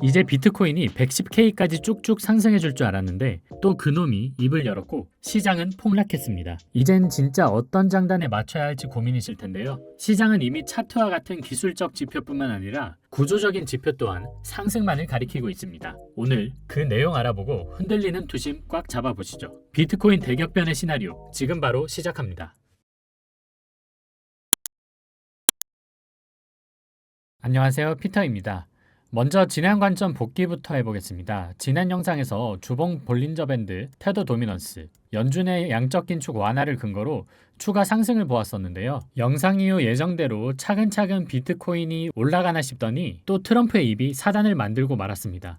이제 비트코인이 110K까지 쭉쭉 상승해 줄 줄 알았는데 또 그놈이 입을 열었고 시장은 폭락했습니다. 이젠 진짜 어떤 장단에 맞춰야 할지 고민이실 텐데요. 시장은 이미 차트와 같은 기술적 지표뿐만 아니라 구조적인 지표 또한 상승만을 가리키고 있습니다. 오늘 그 내용 알아보고 흔들리는 투심 꽉 잡아보시죠. 비트코인 대격변의 시나리오 지금 바로 시작합니다. 안녕하세요, 피터입니다. 먼저 지난 관점 복귀부터 해보겠습니다. 지난 영상에서 주봉 볼린저 밴드, 테더 도미넌스, 연준의 양적 긴축 완화를 근거로 추가 상승을 보았었는데요. 영상 이후 예정대로 차근차근 비트코인이 올라가나 싶더니 또 트럼프의 입이 사단을 만들고 말았습니다.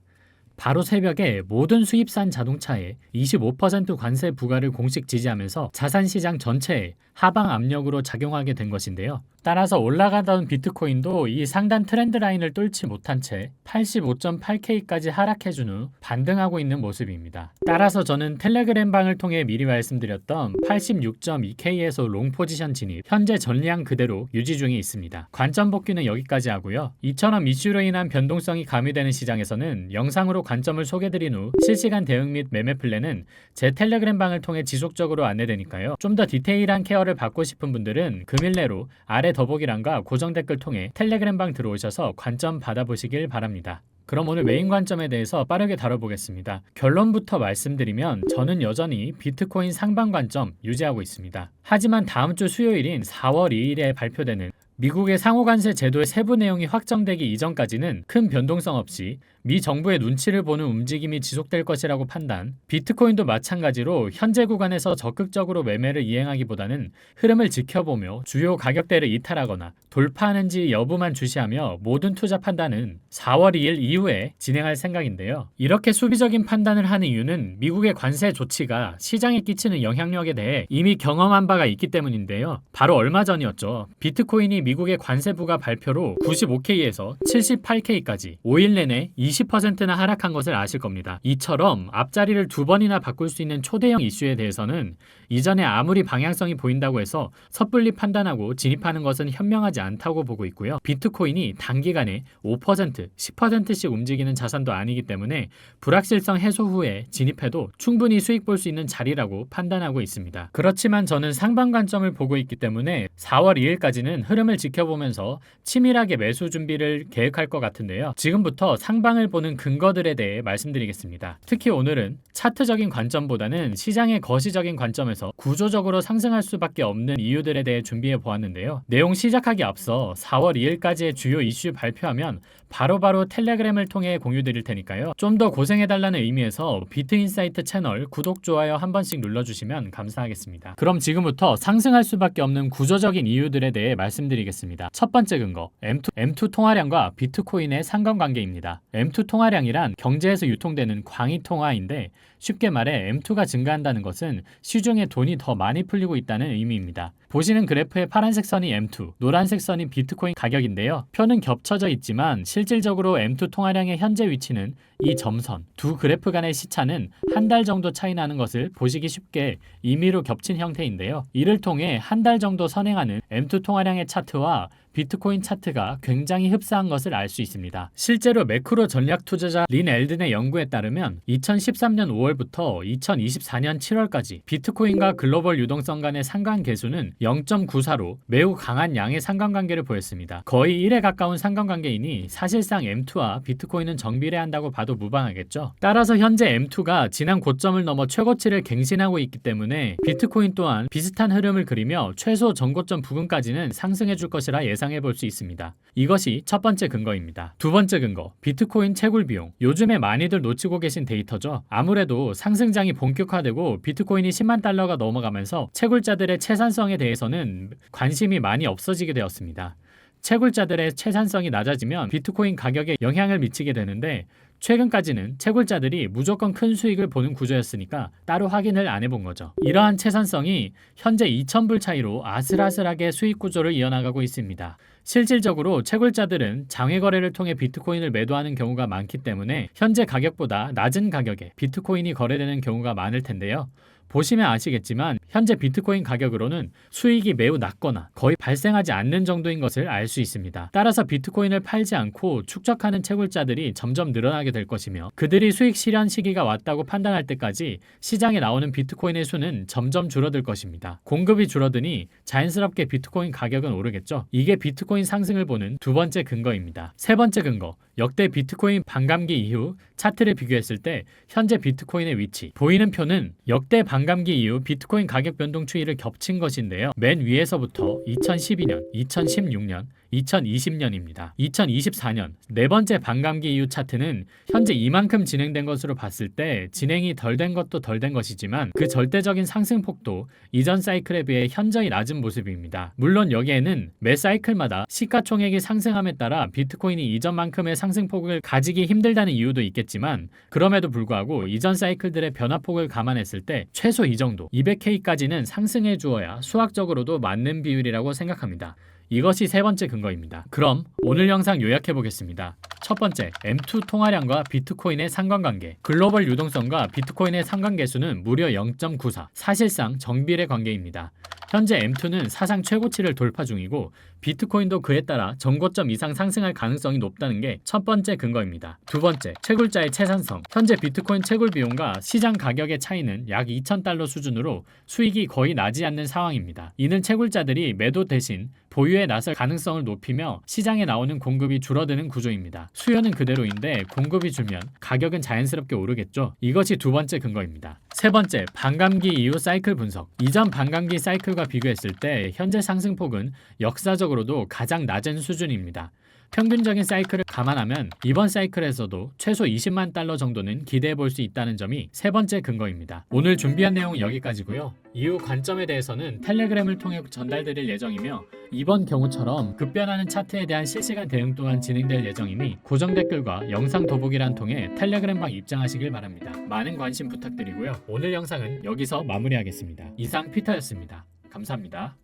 바로 새벽에 모든 수입산 자동차에 25% 관세 부과를 공식 지지하면서 자산시장 전체에 하방 압력으로 작용하게 된 것인데요. 따라서 올라가던 비트코인도 이 상단 트렌드 라인을 뚫지 못한 채 85.8K까지 하락해준 후 반등하고 있는 모습입니다. 따라서 저는 텔레그램 방을 통해 미리 말씀드렸던 86.2K에서 롱 포지션 진입, 현재 전량 그대로 유지 중에 있습니다. 관점 복귀는 여기까지 하고요. 이처럼 이슈로 인한 변동성이 가미되는 시장에서는 영상으로 관점을 소개드린 후 실시간 대응 및 매매 플랜은 제 텔레그램 방을 통해 지속적으로 안내되니까요. 좀 더 디테일한 케어를 받고 싶은 분들은 금일 내로 아래 더보기란과 고정 댓글 통해 텔레그램 방 들어오셔서 관점 받아보시길 바랍니다. 그럼 오늘 메인 관점에 대해서 빠르게 다뤄보겠습니다. 결론부터 말씀드리면 저는 여전히 비트코인 상방 관점 유지하고 있습니다. 하지만 다음 주 수요일인 4월 2일에 발표되는 미국의 상호관세 제도의 세부 내용이 확정되기 이전까지는 큰 변동성 없이 미 정부의 눈치를 보는 움직임이 지속될 것이라고 판단, 비트코인도 마찬가지로 현재 구간에서 적극적으로 매매를 이행하기보다는 흐름을 지켜보며 주요 가격대를 이탈하거나 돌파하는지 여부만 주시하며 모든 투자 판단은 4월 2일 이후에 진행할 생각인데요. 이렇게 수비적인 판단을 하는 이유는 미국의 관세 조치가 시장에 끼치는 영향력에 대해 이미 경험한 바가 있기 때문인데요. 바로 얼마 전이었죠. 비트코인이 미국의 관세 부과 발표로 95K에서 78K까지 5일 내내 20%나 하락한 것을 아실 겁니다. 이처럼 앞자리를 두 번이나 바꿀 수 있는 초대형 이슈에 대해서는 이전에 아무리 방향성이 보인다고 해서 섣불리 판단하고 진입하는 것은 현명하지 않다고 보고 있고요. 비트코인이 단기간에 5%, 10%씩 움직이는 자산도 아니기 때문에 불확실성 해소 후에 진입해도 충분히 수익 볼 수 있는 자리라고 판단하고 있습니다. 그렇지만 저는 상방 관점을 보고 있기 때문에 4월 2일까지는 흐름을 지켜보면서 치밀하게 매수 준비를 계획할 것 같은데요. 지금부터 상방을 보는 근거들에 대해 말씀드리겠습니다. 특히 오늘은 차트적인 관점보다는 시장의 거시적인 관점에서 구조적으로 상승할 수밖에 없는 이유들에 대해 준비해 보았는데요. 내용 시작하기 앞서 4월 2일까지의 주요 이슈 발표하면 바로바로 텔레그램을 통해 공유 드릴 테니까요. 좀 더 고생해달라는 의미에서 비트인사이트 채널 구독, 좋아요 한 번씩 눌러주시면 감사하겠습니다. 그럼 지금부터 상승할 수밖에 없는 구조적인 이유들에 대해 말씀드리겠습니다. 첫 번째 근거, M2 통화량과 비트코인의 상관관계입니다. M2 통화량이란 경제에서 유통되는 광의 통화인데 쉽게 말해 M2가 증가한다는 것은 시중에 돈이 더 많이 풀리고 있다는 의미입니다. 보시는 그래프의 파란색 선이 M2, 노란색 선이 비트코인 가격인데요. 표는 겹쳐져 있지만 실질적으로 M2 통화량의 현재 위치는 이 점선, 두 그래프 간의 시차는 한 달 정도 차이 나는 것을 보시기 쉽게 임의로 겹친 형태인데요. 이를 통해 한 달 정도 선행하는 M2 통화량의 차트와 비트코인 차트가 굉장히 흡사한 것을 알 수 있습니다. 실제로 매크로 전략 투자자 린 엘든의 연구에 따르면 2013년 5월부터 2024년 7월까지 비트코인과 글로벌 유동성 간의 상관계수는 0.94로 매우 강한 양의 상관관계를 보였습니다. 거의 1에 가까운 상관관계이니 사실상 M2와 비트코인은 정비례한다고 봐도 무방하겠죠. 따라서 현재 M2가 지난 고점을 넘어 최고치를 갱신하고 있기 때문에 비트코인 또한 비슷한 흐름을 그리며 최소 전고점 부근까지는 상승해 줄 것이라 예상해 볼 수 있습니다. 이것이 첫 번째 근거입니다. 두 번째 근거, 비트코인 채굴 비용. 요즘에 많이들 놓치고 계신 데이터죠. 아무래도 상승장이 본격화되고 비트코인이 10만 달러가 넘어가면서 채굴자들의 채산성에 대해서는 관심이 많이 없어지게 되었습니다. 채굴자들의 채산성이 낮아지면 비트코인 가격에 영향을 미치게 되는데 최근까지는 채굴자들이 무조건 큰 수익을 보는 구조였으니까 따로 확인을 안 해본 거죠. 이러한 채산성이 현재 2,000불 차이로 아슬아슬하게 수익 구조를 이어나가고 있습니다. 실질적으로 채굴자들은 장외 거래를 통해 비트코인을 매도하는 경우가 많기 때문에 현재 가격보다 낮은 가격에 비트코인이 거래되는 경우가 많을 텐데요. 보시면 아시겠지만 현재 비트코인 가격으로는 수익이 매우 낮거나 거의 발생하지 않는 정도인 것을 알 수 있습니다. 따라서 비트코인을 팔지 않고 축적하는 채굴자들이 점점 늘어나게 될 것이며 그들이 수익 실현 시기가 왔다고 판단할 때까지 시장에 나오는 비트코인의 수는 점점 줄어들 것입니다. 공급이 줄어드니 자연스럽게 비트코인 가격은 오르겠죠. 이게 비트코인 상승을 보는 두 번째 근거입니다. 세 번째 근거, 역대 비트코인 반감기 이후 차트를 비교했을 때 현재 비트코인의 위치. 보이는 표는 역대 반감기 이후 비트코인 가격 변동 추이를 겹친 것인데요. 맨 위에서부터 2012년, 2016년, 2020년입니다. 2024년 네 번째 반감기 이후 차트는 현재 이만큼 진행된 것으로 봤을 때 진행이 덜 된 것도 덜 된 것이지만 그 절대적인 상승폭도 이전 사이클에 비해 현저히 낮은 모습입니다. 물론 여기에는 매 사이클마다 시가총액이 상승함에 따라 비트코인이 이전만큼의 상승폭을 가지기 힘들다는 이유도 있겠지만 그럼에도 불구하고 이전 사이클들의 변화폭을 감안했을 때 최소 이 정도 200K까지는 상승해 주어야 수학적으로도 맞는 비율이라고 생각합니다. 이것이 세 번째 근거입니다. 그럼 오늘 영상 요약해 보겠습니다. 첫 번째, M2 통화량과 비트코인의 상관관계. 글로벌 유동성과 비트코인의 상관계수는 무려 0.94. 사실상 정비례 관계입니다. 현재 M2는 사상 최고치를 돌파 중이고 비트코인도 그에 따라 전고점 이상 상승할 가능성이 높다는 게 첫 번째 근거입니다. 두 번째, 채굴자의 채산성. 현재 비트코인 채굴 비용과 시장 가격의 차이는 약 2,000달러 수준으로 수익이 거의 나지 않는 상황입니다. 이는 채굴자들이 매도 대신 보유에 나설 가능성을 높이며 시장에 나오는 공급이 줄어드는 구조입니다. 수요는 그대로인데 공급이 줄면 가격은 자연스럽게 오르겠죠. 이것이 두 번째 근거입니다. 세 번째, 반감기 이후 사이클 분석. 이전 반감기 사이클과 비교했을 때 현재 상승폭은 역사적으로도 가장 낮은 수준입니다. 평균적인 사이클을 감안하면 이번 사이클에서도 최소 20만 달러 정도는 기대해 볼 수 있다는 점이 세 번째 근거입니다. 오늘 준비한 내용은 여기까지고요. 이후 관점에 대해서는 텔레그램을 통해 전달드릴 예정이며 이번 경우처럼 급변하는 차트에 대한 실시간 대응 또한 진행될 예정이니 고정 댓글과 영상 더보기란 통해 텔레그램방 입장하시길 바랍니다. 많은 관심 부탁드리고요. 오늘 영상은 여기서 마무리하겠습니다. 이상 피터였습니다. 감사합니다.